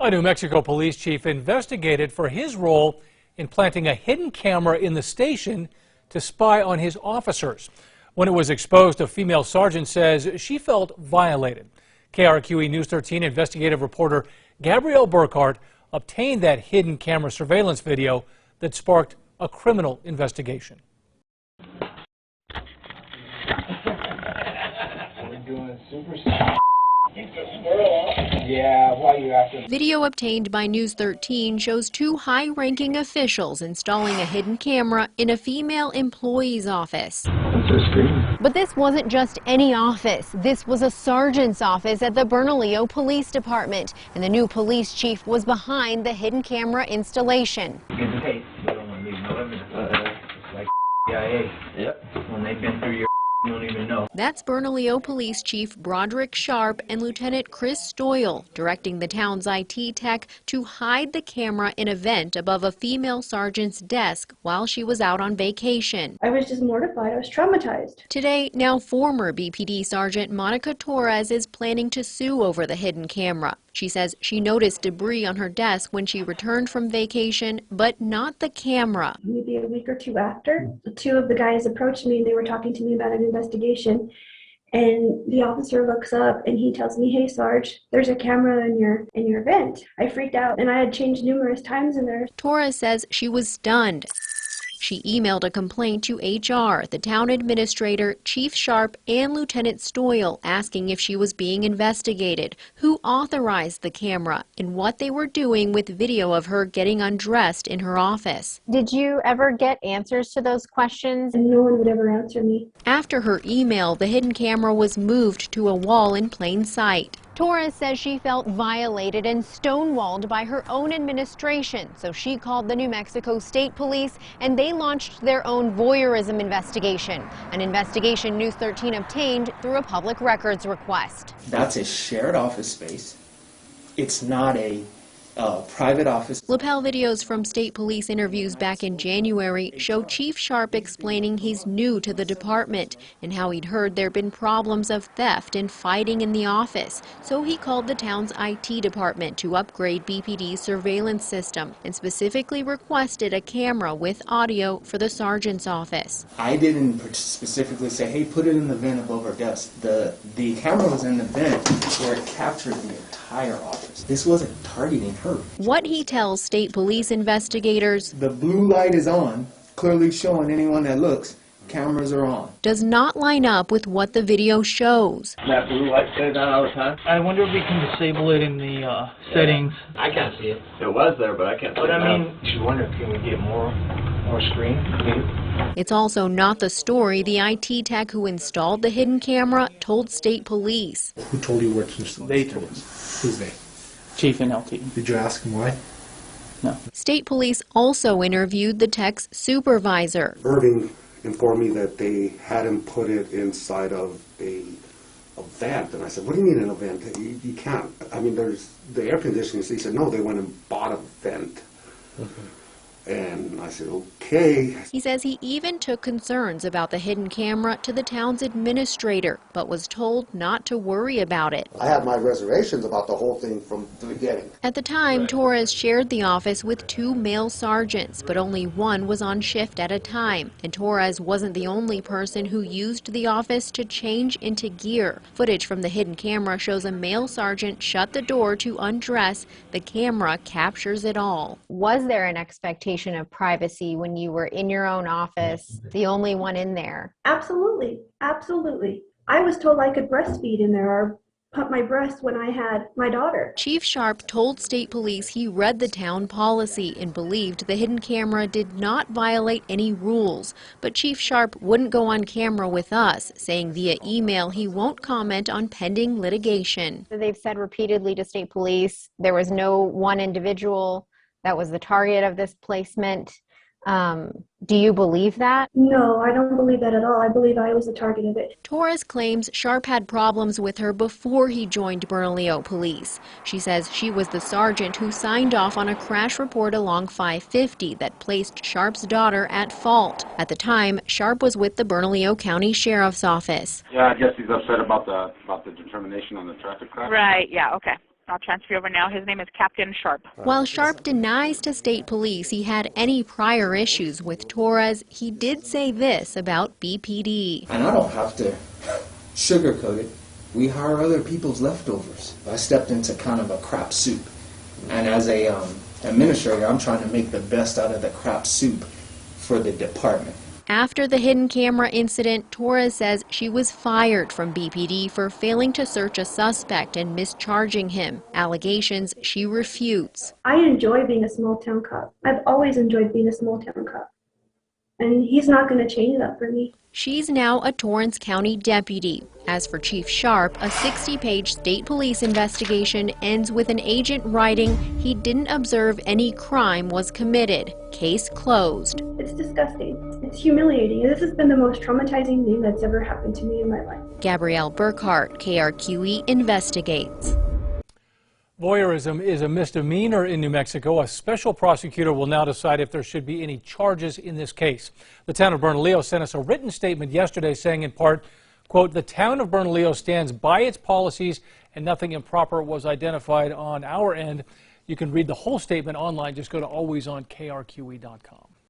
A New Mexico police chief investigated for his role in planting a hidden camera in the station to spy on his officers. When it was exposed, a female sergeant says she felt violated. KRQE News 13 investigative reporter Gabrielle Burkhart obtained that hidden camera surveillance video that sparked a criminal investigation. We're doing super stuff. Yeah, why you after? Video obtained by News 13 shows two high-ranking officials installing a hidden camera in a female employee's office. What's her screen? But this wasn't just any office. This was a sergeant's office at the Bernalillo Police Department, and the new police chief was behind the hidden camera installation. You don't want to leave no evidence. It's like CIA. Yep. When they've been through your, you don't even know. That's Bernalillo Police Chief Broderick Sharp and Lieutenant Chris Stoyle directing the town's IT tech to hide the camera in a vent above a female sergeant's desk while she was out on vacation. I was just mortified. I was traumatized. Today, now former BPD Sergeant Monica Torres is planning to sue over the hidden camera. She says she noticed debris on her desk when she returned from vacation, but not the camera. Maybe a week or two after, two of the guys approached me and they were talking to me about an investigation. And the officer looks up and he tells me, "Hey, Sarge, there's a camera in your vent." I freaked out and I had changed numerous times in there. Torres says she was stunned. She emailed a complaint to HR, the town administrator, Chief Sharp, and Lieutenant Stoyle asking if she was being investigated, who authorized the camera, and what they were doing with video of her getting undressed in her office. Did you ever get answers to those questions? And no one would ever answer me. After her email, the hidden camera was moved to a wall in plain sight. Torres says she felt violated and stonewalled by her own administration, so she called the New Mexico State Police and they launched their own voyeurism investigation, an investigation News 13 obtained through a public records request. That's a shared office space. It's not a private office. Lapel videos from state police interviews back in January show Chief Sharp explaining he's new to the department and how he'd heard there'd been problems of theft and fighting in the office. So he called the town's IT department to upgrade BPD's surveillance system and specifically requested a camera with audio for the sergeant's office. I didn't specifically say, hey, put it in the vent above our desk. The camera was in the vent where it captured the entire office. This wasn't targeting her. What he tells state police investigators, the blue light is on, clearly showing anyone that looks, cameras are on, does not line up with what the video shows. That blue light stays on all the time? I wonder if we can disable it in the settings. I can't see it. It was there, but I can't see it. But I mean, you wonder, can we get more screen? It's also not the story the IT tech who installed the hidden camera told state police. Who told you where to install it? They told us. Who's they? Chief and LT. Did you ask him why? No. State police also interviewed the tech's supervisor. Irving informed me that they had him put it inside of a vent, and I said, "What do you mean in a vent? You can't. I mean, there's the air conditioning." So he said, "No, they went and bought a vent." And I said, okay. He says he even took concerns about the hidden camera to the town's administrator, but was told not to worry about it. I had my reservations about the whole thing from the beginning. At the time, Torres shared the office with two male sergeants, but only one was on shift at a time. And Torres wasn't the only person who used the office to change into gear. Footage from the hidden camera shows a male sergeant shut the door to undress. The camera captures it all. Was there an expectation of privacy when you were in your own office, the only one in there? Absolutely. Absolutely. I was told I could breastfeed in there or pump my breast when I had my daughter. Chief Sharp told state police he read the town policy and believed the hidden camera did not violate any rules. But Chief Sharp wouldn't go on camera with us, saying via email he won't comment on pending litigation. They've said repeatedly to state police there was no one individual that was the target of this placement. Do you believe that? No, I don't believe that at all. I believe I was the target of it. Torres claims Sharp had problems with her before he joined Bernalillo Police. She says she was the sergeant who signed off on a crash report along 550 that placed Sharp's daughter at fault. At the time, Sharp was with the Bernalillo County Sheriff's Office. Yeah, I guess he's upset about the determination on the traffic crash. Right, yeah, okay. I'll transfer you over now. His name is Captain Sharp. While Sharp denies to state police he had any prior issues with Torres, he did say this about BPD. And I don't have to sugarcoat it. We hire other people's leftovers. I stepped into kind of a crap soup. And as a administrator, I'm trying to make the best out of the crap soup for the department. After the hidden camera incident, Torres says she was fired from BPD for failing to search a suspect and mischarging him, allegations she refutes. I enjoy being a small town cop. I've always enjoyed being a small town cop. And he's not going to change that for me. She's now a Torrance County deputy. As for Chief Sharp, a 60-page state police investigation ends with an agent writing he didn't observe any crime was committed. Case closed. It's disgusting. It's humiliating. This has been the most traumatizing thing that's ever happened to me in my life. Gabrielle Burkhart, KRQE Investigates. Voyeurism is a misdemeanor in New Mexico. A special prosecutor will now decide if there should be any charges in this case. The town of Bernalillo sent us a written statement yesterday saying in part, quote, "The town of Bernalillo stands by its policies and nothing improper was identified on our end." You can read the whole statement online. Just go to alwaysonkrqe.com.